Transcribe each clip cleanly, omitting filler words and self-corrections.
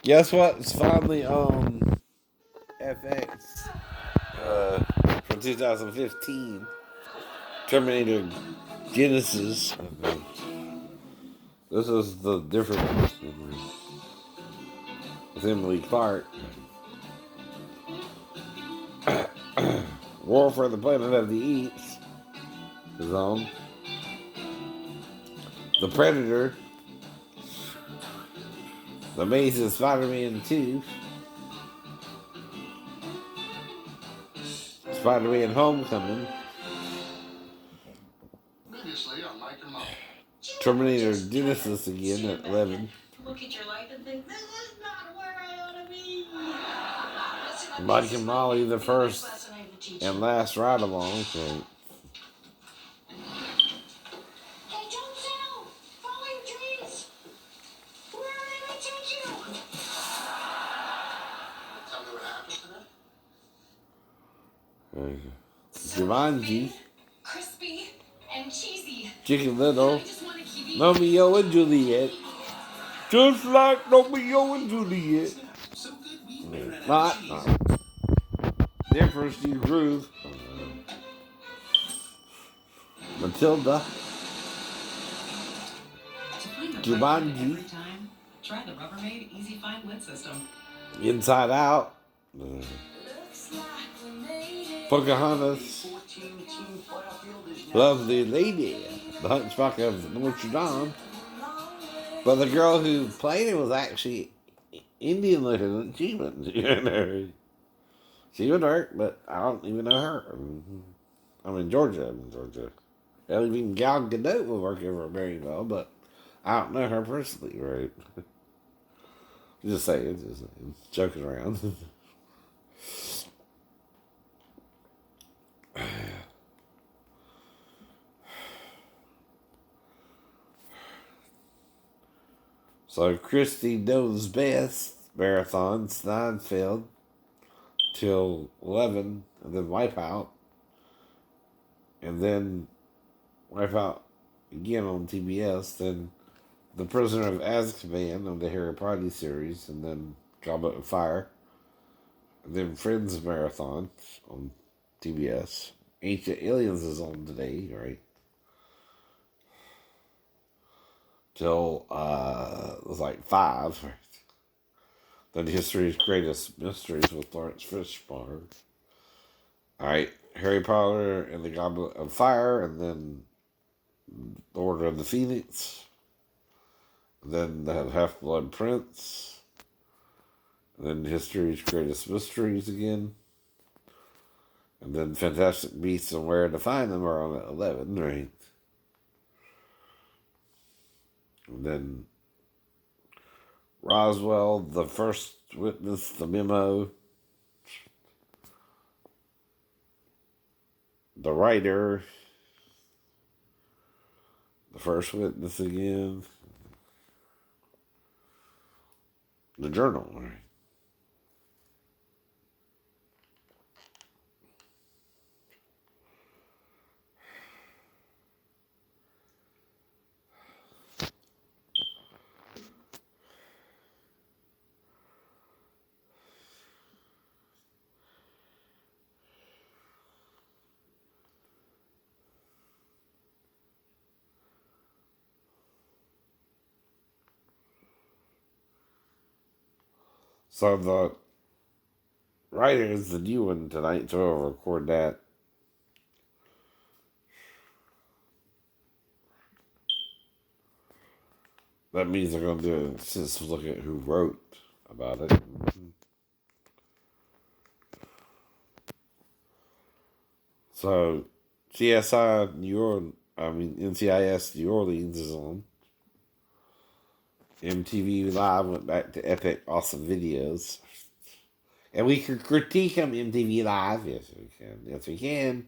Guess what? It's finally on FX from 2015. Terminator Genesis. This is the difference with Emily Clark. War for the Planet of the Apes is on. The Predator. The Amazing Spider-Man 2. Spider-Man Homecoming. Previously on Mike and Molly. Terminator Genesis again at 11. Look at your life and think, this is not where I ought to be. Mike and Molly, the first and last ride along. So. Hey, don't settle! Follow your dreams! Where they may take you! Tell me what happened today. Jumanji. Crispy and cheesy. Chicken Little. I just want to keep eating. Romeo and Juliet. Just like Romeo and Juliet. Not. Different Steve Groove. Matilda. Jumanji. Try the Rubbermaid Easy Find Lid System. Inside Out. Pocahontas. Lovely Lady. The Hunchback of Notre Dame. But the girl who played it was actually Indian looking. She would work, but I don't even know her. I'm in Georgia. And even Gal Gadot will work over very well, but I don't know her personally, right? Just saying, joking around. So Christy Knows Best marathon, Steinfeld till 11, and then Wipeout, and then Wipeout again on TBS, then The Prisoner of Azkaban on the Harry Potter series, and then Goblet of Fire, and then Friends Marathon on TBS. Ancient Aliens is on today, right? Till it was like 5. Then History's Greatest Mysteries with Lawrence Fishburne. Alright, Harry Potter and the Goblet of Fire, and then The Order of the Phoenix. And then they have Half-Blood Prince. And then History's Greatest Mysteries again. And then Fantastic Beasts and Where to Find Them are on at 11, right? And then Roswell, The First Witness, The Memo, The Writer, The First Witness again, The Journal, right? So the Writer is the new one tonight, so we'll record that. That means they're going to do a sense look at who wrote about it. So CSI NCIS New Orleans is on. MTV Live went back to Epic Awesome Videos. And we can critique them, MTV Live. Yes, we can. Yes, we can.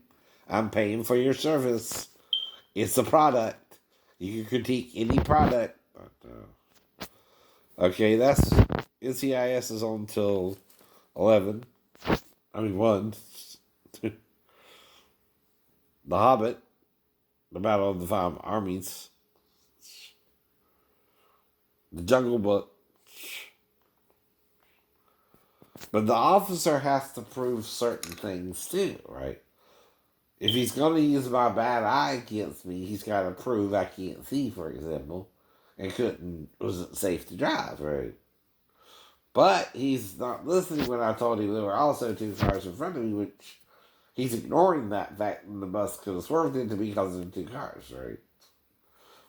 I'm paying for your service. It's a product. You can critique any product. But, okay, that's NCIS is on till 11. 1. The Hobbit. The Battle of the Five Armies. The Jungle Book. But the officer has to prove certain things too, right? If he's going to use my bad eye against me, he's got to prove I can't see, for example, and wasn't safe to drive, right? But he's not listening when I told him there were also two cars in front of me, which he's ignoring that fact and the bus could have swerved into me because of the two cars, right?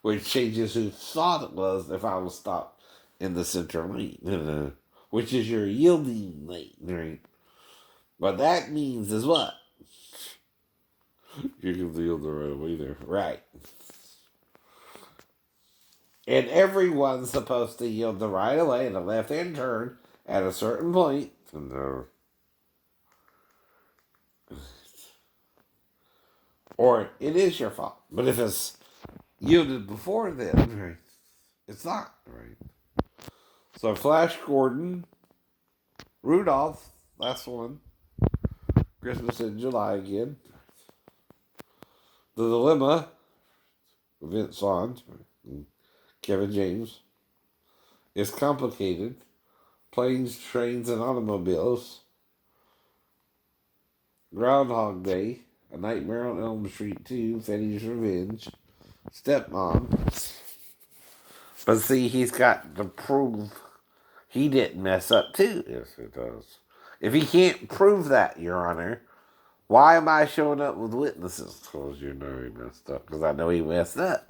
Which changes who thought it was if I was stopped in the center lane, which is your yielding lane, right? What that means is what? You can yield the right away there. Right. And everyone's supposed to yield the right of way in a left hand turn at a certain point. Or it is your fault. But if it's yielded before then, right, it's not, right? So Flash Gordon, Rudolph, last one. Christmas in July again. The Dilemma, Vince Vaughn, Kevin James, is complicated. Planes, Trains, and Automobiles. Groundhog Day, A Nightmare on Elm Street 2, Fanny's Revenge, Stepmom. But see, he's got to prove he didn't mess up too. Yes, it does. If he can't prove that, Your Honor, why am I showing up with witnesses? Because you know he messed up. Because I know he messed up.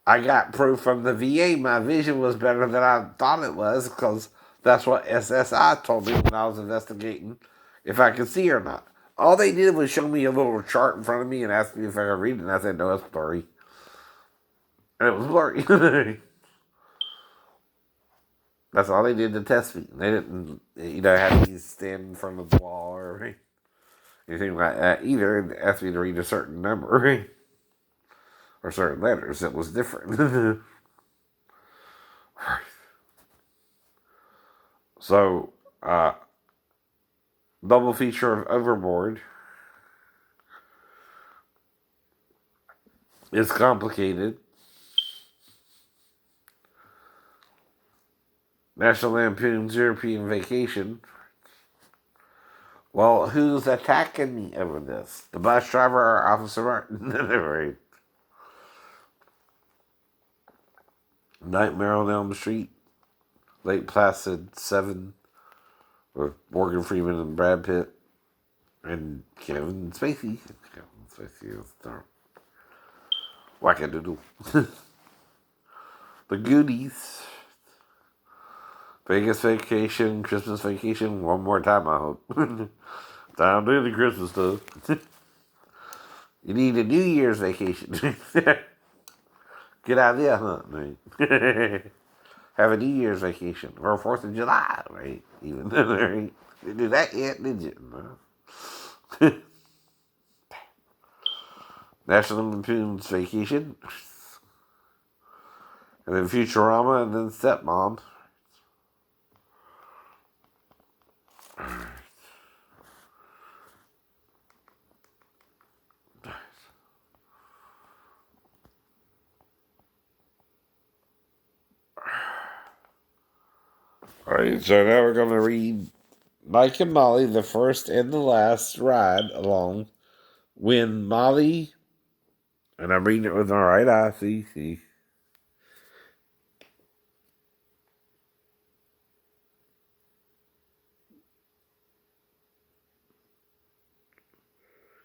I got proof from the VA my vision was better than I thought it was because that's what SSI told me when I was investigating if I could see or not. All they did was show me a little chart in front of me and ask me if I could read it, and I said, no, it's blurry. And it was blurry. That's all they did to test me. They didn't, have me stand in front of the wall or anything like that either and ask me to read a certain number or certain letters. It was different. So, double feature of Overboard is complicated. National Lampoon's European Vacation. Well, who's attacking me over this? The bus driver or Officer Martin? Right. Nightmare on Elm Street. Lake Placid 7 with Morgan Freeman and Brad Pitt and Kevin Spacey. Kevin Spacey is dark. Wackadoodle. The Goodies. Vegas Vacation, Christmas Vacation, one more time, I hope. Time to do the Christmas stuff. You need a New Year's vacation. Get out of there, huh? Right? Have a New Year's vacation. Or a 4th of July, right? Even, right? Didn't do that yet, did you? No. National Lampoon's Vacation. And then Futurama, and then Stepmom. Alright, so now we're going to read Mike and Molly, the first and the last ride along when Molly, and I'm reading it with my right eye, see,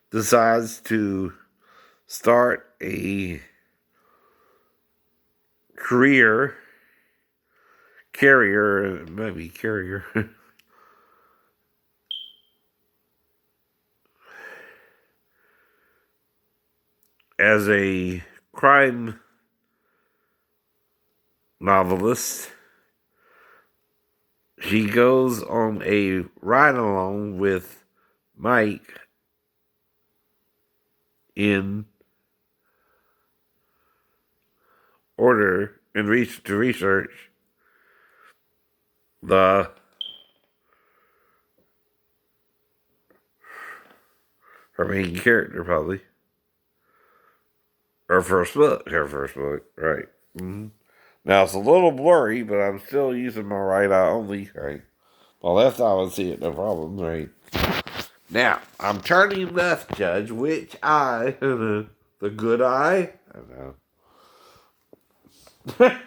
decides to start a carrier, as a crime novelist. She goes on a ride along with Mike in order and to research the her main character, probably her first book, right? Mm-hmm. Now it's a little blurry, but I'm still using my right eye only, right? My left eye would see it, no problem, right? Now, I'm turning left, Judge. Which eye? The good eye? I don't know.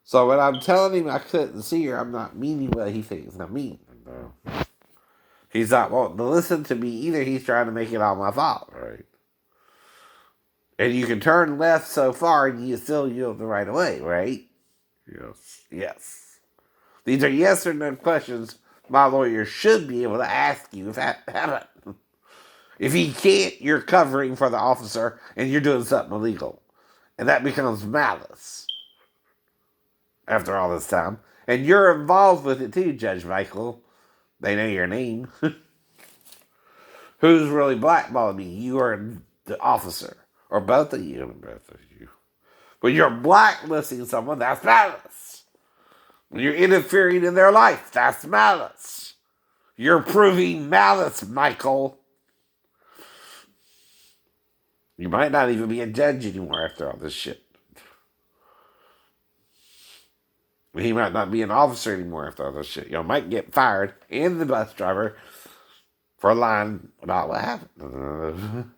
So when I'm telling him I couldn't see her, I'm not meaning what he thinks I mean. No. He's not wanting to listen to me either. He's trying to make it all my fault, right? And you can turn left so far and you still yield the right of way, right? Yes. Yes. These are yes or no questions my lawyer should be able to ask you if that happened. If he can't, you're covering for the officer and you're doing something illegal. And that becomes malice after all this time. And you're involved with it too, Judge Michael. They know your name. Who's really blackballing me? You or the officer? Or both of you? Both of you. When you're blacklisting someone, that's malice. When you're interfering in their life, that's malice. You're proving malice, Michael. You might not even be a judge anymore after all this shit. He might not be an officer anymore after all this shit. You might get fired, and the bus driver, for lying about what happened.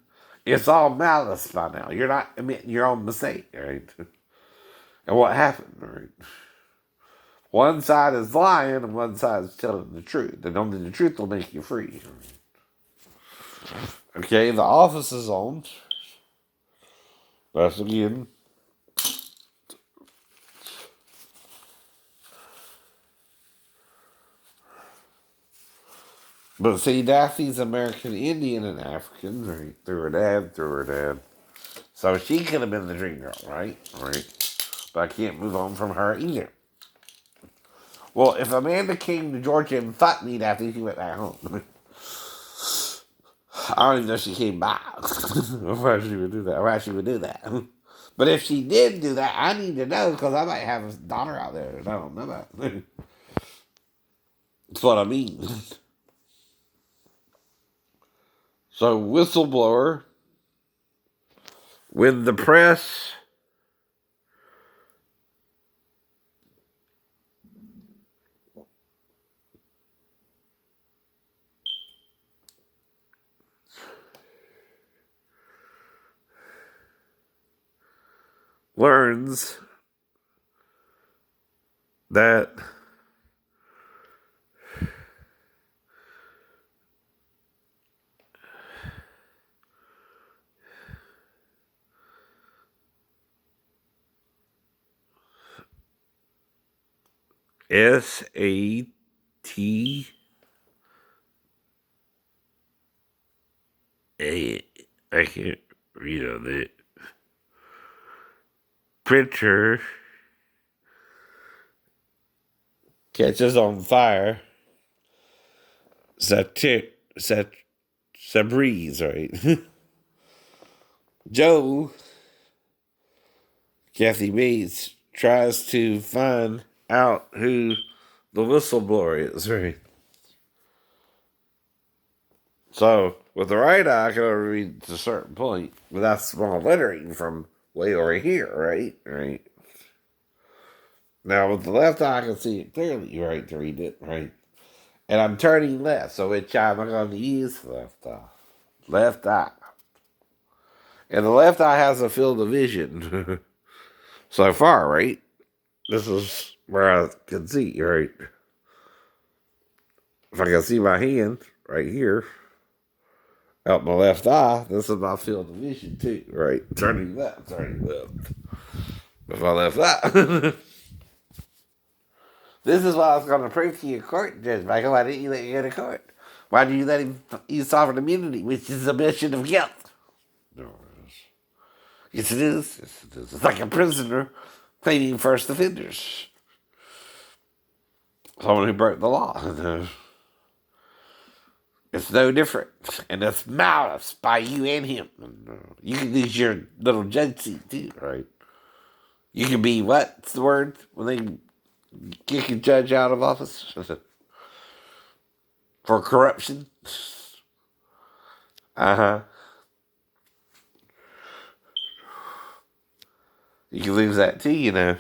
It's all malice by now. You're not admitting your own mistake, right? And what happened, right? One side is lying and one side is telling the truth. And only the truth will make you free. Okay, the office is on. That's again. But see, Daphne's American Indian and African, right? Through her dad. So she could have been the dream girl, right? Right. But I can't move on from her either. Well, if Amanda came to Georgia and fucked me, Daphne, she went back home. I don't even know if she came back. Why she would do that? Why she would do that? But if she did do that, I need to know because I might have a daughter out there that I don't know about. That's what I mean. So, whistleblower, when the press learns that SAT I can't read on it. Printer catches on fire. Sabriz, right? Joe, Kathy Bates, tries to find out who the whistleblower is, right? So, with the right eye, I can only read to a certain point, but that's small lettering from way over here, right? Right. Now, with the left eye, I can see it clearly, right, to read it, right? And I'm turning left, so which eye am I going to use? Left eye. Left eye. And the left eye has a field of vision so far, right? This is where I can see, right? If I can see my hand right here, out my left eye, this is my field of vision too, right? Turning left. With my left eye. This is what I was going to prove to you in court, Judge Michael. Why didn't you let me go to court? Why did you let him use sovereign immunity, which is admission of guilt? No, it is. Yes, it is. Yes, it is. It's like a prisoner claiming first offenders. Someone who broke the law. It's no different. And it's malice by you and him. You can lose your little judge seat too, right? You can be, what's the word when they kick a judge out of office? For corruption? Uh-huh. You can lose that too, you know.